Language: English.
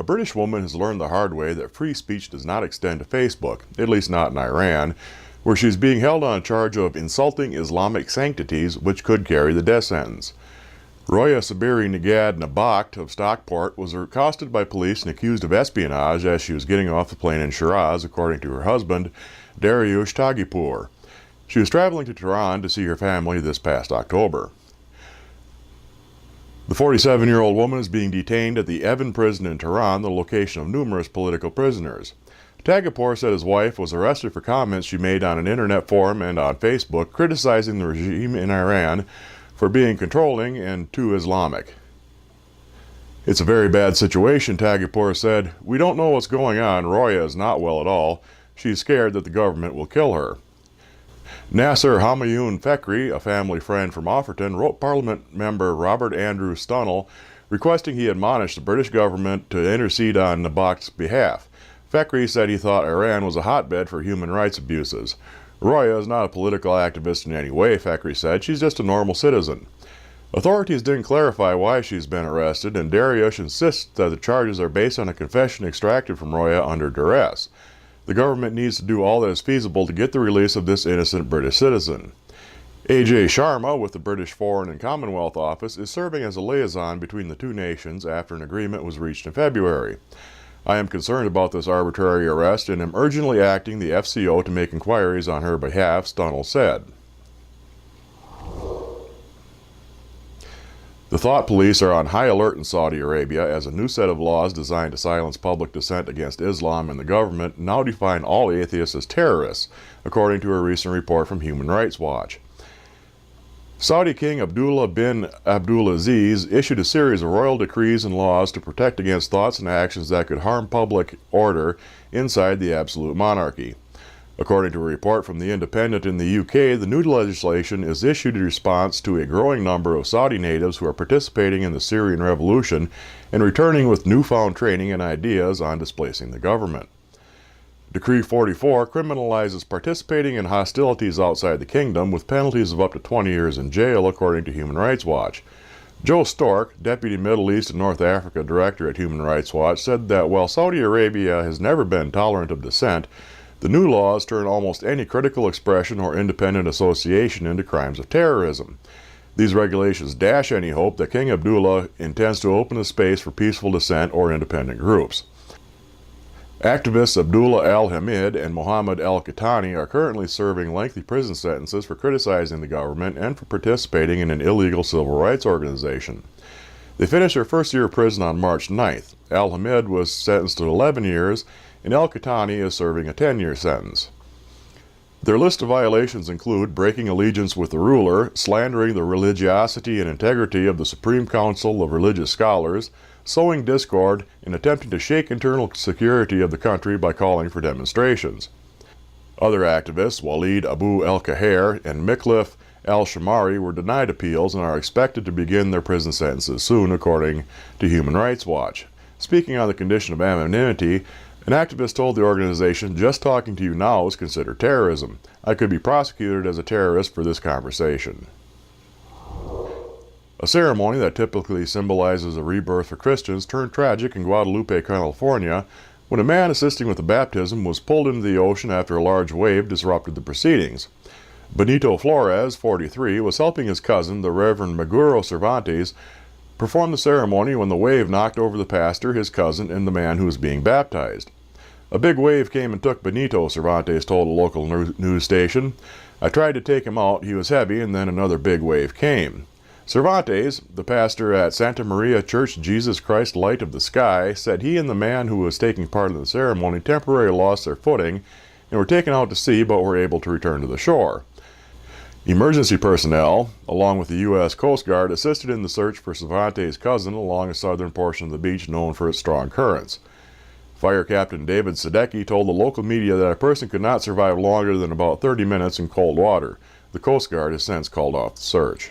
British woman has learned the hard way that free speech does not extend to Facebook, at least not in Iran, where she's being held on a charge of insulting Islamic sanctities, which could carry the death sentence. Roya Sabiri Nagad Nabakht of Stockport was accosted by police and accused of espionage as she was getting off the plane in Shiraz, according to her husband, Dariush Tagipur. She was traveling to Tehran to see her family this past October. The 47-year-old woman is being detained at the Evin prison in Tehran, the location of numerous political prisoners. Tagipur said his wife was arrested for comments she made on an internet forum and on Facebook criticizing the regime in Iran for being controlling and too Islamic. "It's a very bad situation," Tagipur said. "We don't know what's going on. Roya is not well at all. She's scared that the government will kill her." Nasser Hamayoun Fekri, a family friend from Offerton, wrote Parliament member Robert Andrew Stunnell requesting he admonish the British government to intercede on Nabakht's behalf. Fekri said he thought Iran was a hotbed for human rights abuses. "Roya is not a political activist in any way," Fekri said. "She's just a normal citizen." Authorities didn't clarify why she's been arrested, and Dariush insists that the charges are based on a confession extracted from Roya under duress. The government needs to do all that is feasible to get the release of this innocent British citizen. AJ Sharma, with the British Foreign and Commonwealth Office, is serving as a liaison between the two nations after an agreement was reached in February. "I am concerned about this arbitrary arrest and am urgently acting the FCO to make inquiries on her behalf," Stunnell said. The thought police are on high alert in Saudi Arabia as a new set of laws designed to silence public dissent against Islam and the government now define all atheists as terrorists, according to a recent report from Human Rights Watch. Saudi King Abdullah bin Abdulaziz issued a series of royal decrees and laws to protect against thoughts and actions that could harm public order inside the absolute monarchy. According to a report from The Independent in the UK, the new legislation is issued in response to a growing number of Saudi natives who are participating in the Syrian revolution and returning with newfound training and ideas on displacing the government. Decree 44 criminalizes participating in hostilities outside the kingdom with penalties of up to 20 years in jail, according to Human Rights Watch. Joe Stork, Deputy Middle East and North Africa Director at Human Rights Watch, said that while Saudi Arabia has never been tolerant of dissent, the new laws turn almost any critical expression or independent association into crimes of terrorism. These regulations dash any hope that King Abdullah intends to open a space for peaceful dissent or independent groups. Activists Abdullah al-Hamid and Mohammed al-Qatani are currently serving lengthy prison sentences for criticizing the government and for participating in an illegal civil rights organization. They finished their first year of prison on March 9th. Al-Hamid was sentenced to 11 years, and al-Qatani is serving a 10-year sentence. Their list of violations include breaking allegiance with the ruler, slandering the religiosity and integrity of the Supreme Council of Religious Scholars, sowing discord, and attempting to shake internal security of the country by calling for demonstrations. Other activists, Walid Abu el-Kaher and Miklif al-Shamari, were denied appeals and are expected to begin their prison sentences soon, according to Human Rights Watch. Speaking on the condition of anonymity, an activist told the organization, "Just talking to you now is considered terrorism. I could be prosecuted as a terrorist for this conversation." A ceremony that typically symbolizes a rebirth for Christians turned tragic in Guadalupe, California, when a man assisting with the baptism was pulled into the ocean after a large wave disrupted the proceedings. Benito Flores, 43, was helping his cousin, the Reverend Maguro Cervantes, perform the ceremony when the wave knocked over the pastor, his cousin, and the man who was being baptized. "A big wave came and took Benito," Cervantes told a local news station. "I tried to take him out. He was heavy, and then another big wave came." Cervantes, the pastor at Santa Maria Church Jesus Christ Light of the Sky, said he and the man who was taking part in the ceremony temporarily lost their footing and were taken out to sea but were able to return to the shore. Emergency personnel, along with the U.S. Coast Guard, assisted in the search for Cervantes' cousin along a southern portion of the beach known for its strong currents. Fire Captain David Sadecki told the local media that a person could not survive longer than about 30 minutes in cold water. The Coast Guard has since called off the search.